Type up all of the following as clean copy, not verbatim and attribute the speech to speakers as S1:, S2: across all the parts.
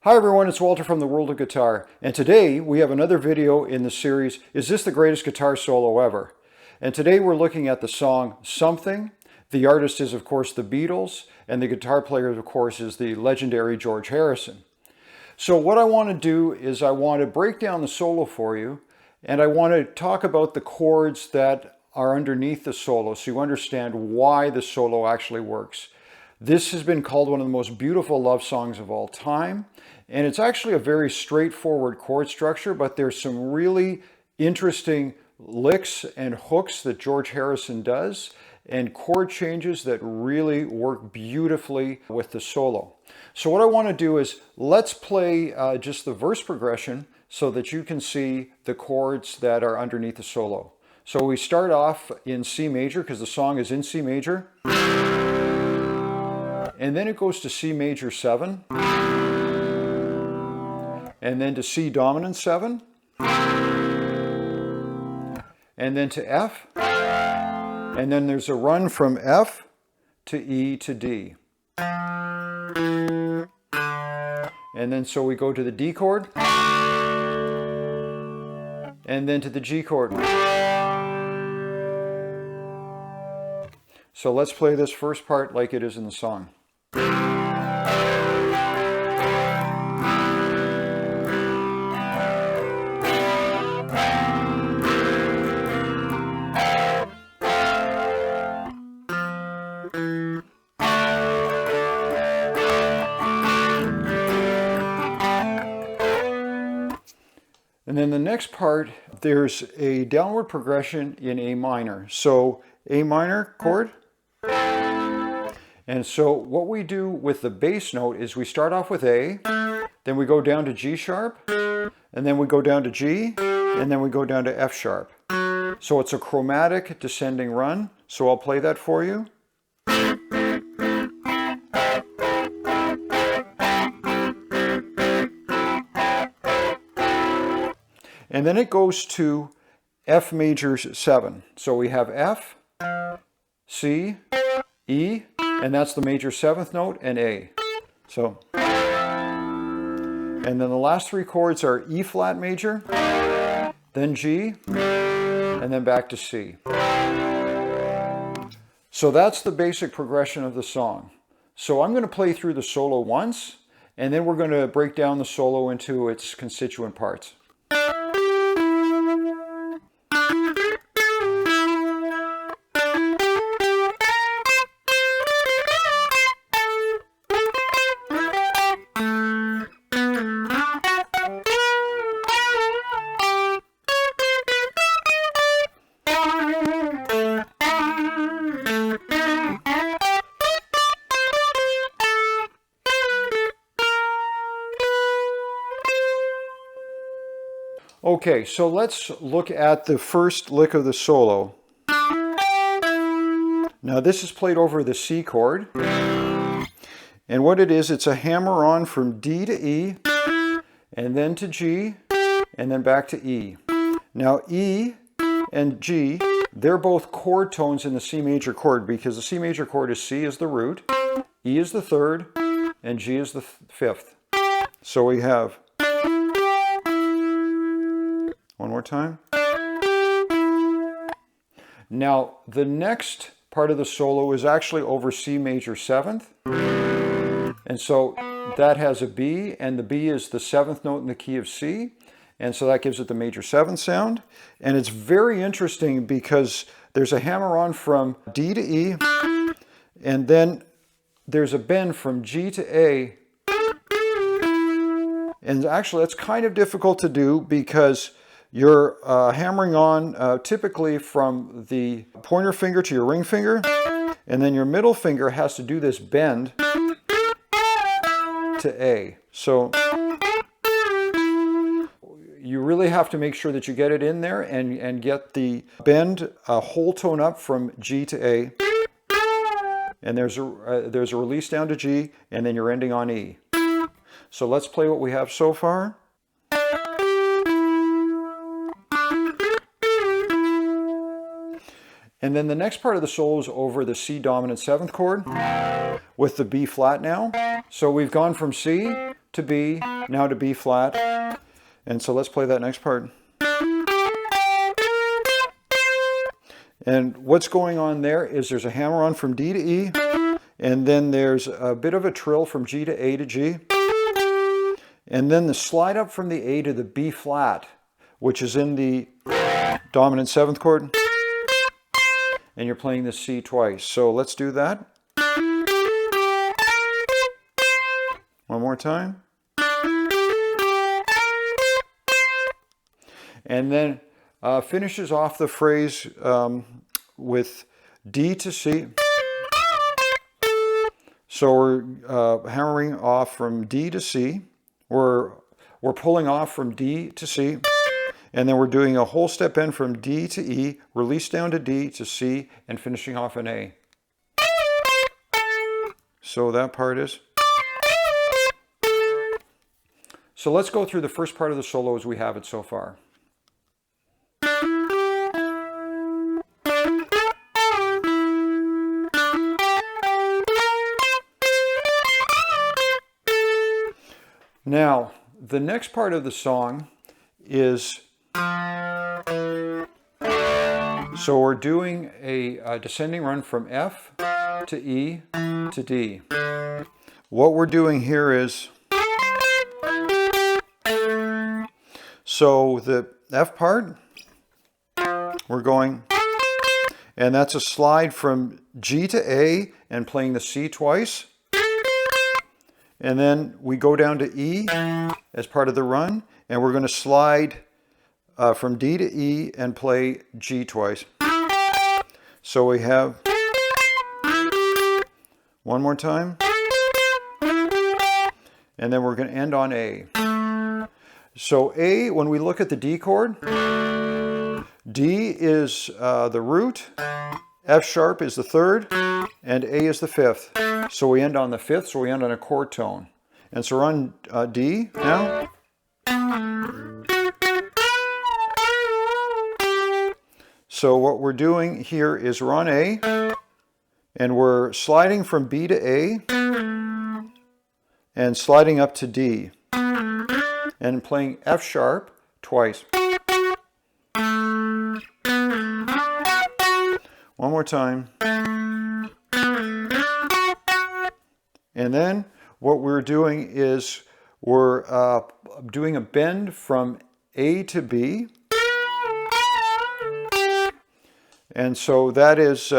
S1: Hi everyone, it's Walter from the World of Guitar, and today we have another video in the series, Is This the Greatest Guitar Solo Ever? And today we're looking at the song Something. The artist is of course the Beatles, and the guitar player of course is the legendary George Harrison. So what I want to do is I want to break down the solo for you, and I want to talk about the chords that are underneath the solo so you understand why the solo actually works. This has been called one of the most beautiful love songs of all time, and it's actually a very straightforward chord structure, but there's some really interesting licks and hooks that George Harrison does, and chord changes that really work beautifully with the solo. So what I want to do is let's play just the verse progression so that you can see the chords that are underneath the solo. So we start off in C major because the song is in C major. And then it goes to C major 7, and then to C dominant 7, and then to F, and then there's a run from F to E to D. And then so we go to the D chord, and then to the G chord. So let's play this first part like it is in the song. And then the next part, there's a downward progression in A minor. So A minor chord. And so what we do with the bass note is we start off with A, then we go down to G sharp, and then we go down to G, and then we go down to F sharp. So it's a chromatic descending run. So I'll play that for you. And then it goes to F major 7. So we have F, C, E, and that's the major 7th note, and A. So, and then the last three chords are E flat major, then G, and then back to C. So that's the basic progression of the song. So I'm going to play through the solo once, and then we're going to break down the solo into its constituent parts. Okay, so let's look at the first lick of the solo. Now this is played over the C chord. And what it is, it's a hammer on from D to E, and then to G, and then back to E. Now E and G, they're both chord tones in the C major chord because the C major chord is C is the root, E is the third, and G is the fifth. So we have, one more time. Now, the next part of the solo is actually over C major 7th. And so that has a B, and the B is the 7th note in the key of C. And so that gives it the major 7th sound. And it's very interesting because there's a hammer on from D to E, and then there's a bend from G to A. And actually, that's kind of difficult to do because you're hammering on typically from the pointer finger to your ring finger, and then your middle finger has to do this bend to A. So you really have to make sure that you get it in there and get the bend a whole tone up from G to A. And there's a release down to G, and then you're ending on E. So let's play what we have so far. And then the next part of the solo is over the C dominant 7th chord with the B flat now. So we've gone from C to B, now to B flat. And so let's play that next part. And what's going on there is there's a hammer-on from D to E, and then there's a bit of a trill from G to A to G, and then the slide up from the A to the B flat, which is in the dominant 7th chord, and you're playing the C twice. So let's do that. One more time. And then finishes off the phrase with D to C. So we're hammering off from D to C. We're pulling off from D to C. And then we're doing a whole step bend from D to E, release down to D to C, and finishing off an A. So that part is. So let's go through the first part of the solo as we have it so far. Now, the next part of the song is, so we're doing a descending run from F to E to D. What we're doing here is, so the F part, we're going, and that's a slide from G to A and playing the C twice. And then we go down to E as part of the run, and we're going to slide from D to E and play G twice. So we have one more time, and then we're going to end on A. So A, when we look at the D chord, D is the root, F sharp is the 3rd, and A is the 5th. So we end on the 5th, so we end on a chord tone. And so we're on D now. So what we're doing here is we're on A, and we're sliding from B to A, and sliding up to D, and playing F sharp twice. One more time. And then what we're doing is we're doing a bend from A to B. And so that is,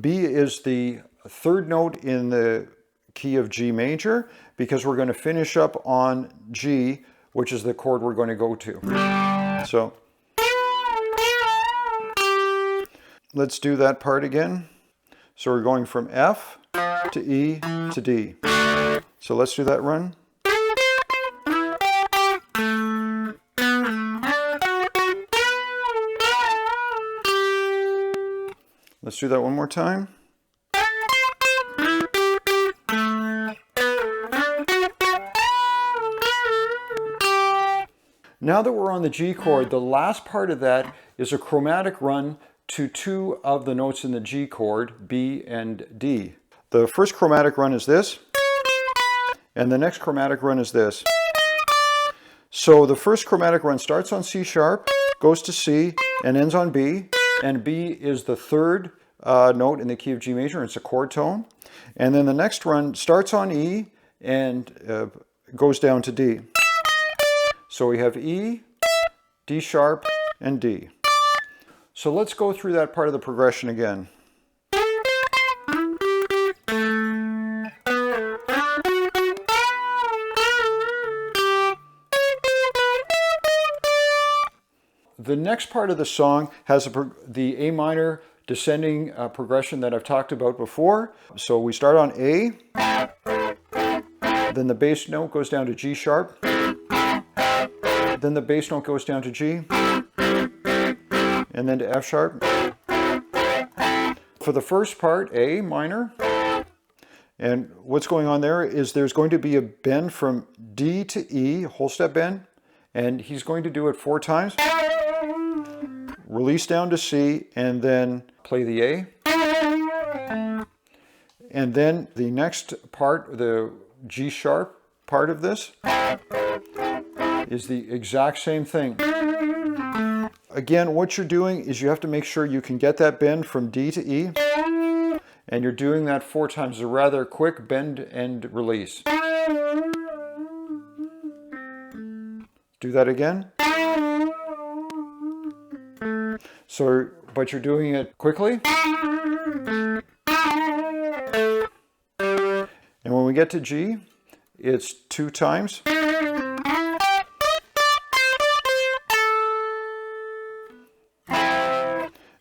S1: B is the 3rd note in the key of G major, because we're going to finish up on G, which is the chord we're going to go to. So let's do that part again. So we're going from F to E to D. So let's do that run. Let's do that one more time. Now that we're on the G chord, the last part of that is a chromatic run to 2 of the notes in the G chord, B and D. The first chromatic run is this, and the next chromatic run is this. So the first chromatic run starts on C sharp, goes to C, and ends on B, and B is the 3rd note in the key of G major. It's a chord tone. And then the next run starts on E and goes down to D. So we have E, D sharp, and D. So let's go through that part of the progression again. The next part of the song has the A minor descending progression that I've talked about before. So we start on A, then the bass note goes down to G sharp, then the bass note goes down to G, and then to F sharp. For the first part, A minor, and what's going on there is there's going to be a bend from D to E, whole step bend, and he's going to do it 4 times. Release down to C, and then play the A. And then the next part, the G sharp, part of this is the exact same thing. Again, what you're doing is you have to make sure you can get that bend from D to E, and you're doing that 4 times, a rather quick bend and release. Do that again. So, but you're doing it quickly. And when we get to G, it's 2 times.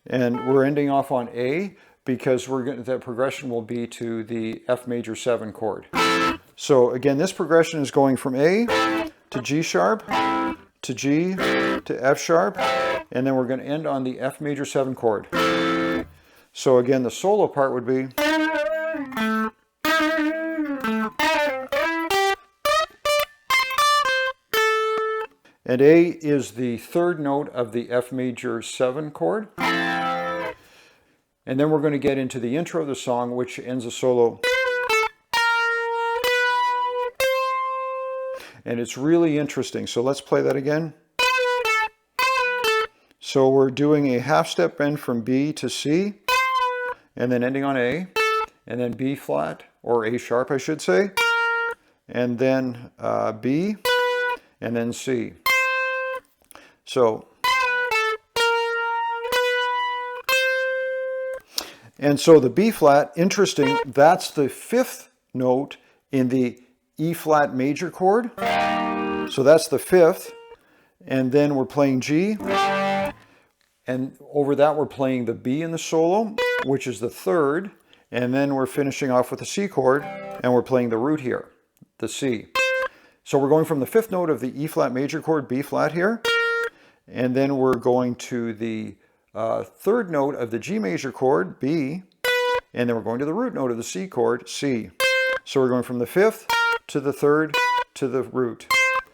S1: And we're ending off on A because that progression will be to the F major 7 chord. So again, this progression is going from A to G sharp, to G, to F sharp, and then we're going to end on the F major 7 chord. So again, the solo part would be... And A is the 3rd note of the F major 7 chord. And then we're going to get into the intro of the song, which ends a solo. And it's really interesting. So let's play that again. So we're doing a half step bend from B to C, and then ending on A, and then B flat, or A sharp I should say, and then B, and then C. So, and so the B flat, interesting, that's the 5th note in the E flat major chord. So that's the 5th, and then we're playing G, and over that we're playing the B in the solo, which is the 3rd, and then we're finishing off with the C chord, and we're playing the root here, the C. So we're going from the 5th note of the E flat major chord, B flat here, and then we're going to the 3rd note of the G major chord, B, and then we're going to the root note of the C chord, C. So we're going from the 5th to the 3rd to the root.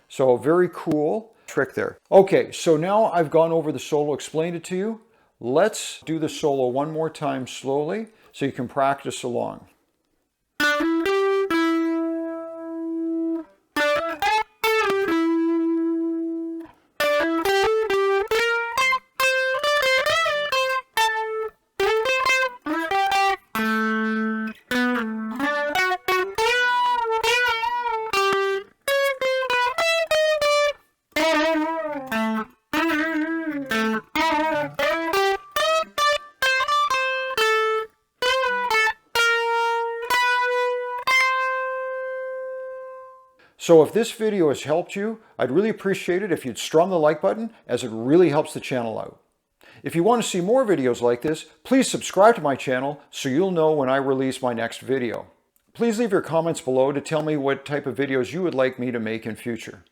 S1: So a very cool trick there. Okay, so now I've gone over the solo, explained it to you. Let's do the solo one more time slowly so you can practice along. So if this video has helped you, I'd really appreciate it if you'd strum the like button, as it really helps the channel out. If you want to see more videos like this, please subscribe to my channel so you'll know when I release my next video. Please leave your comments below to tell me what type of videos you would like me to make in future.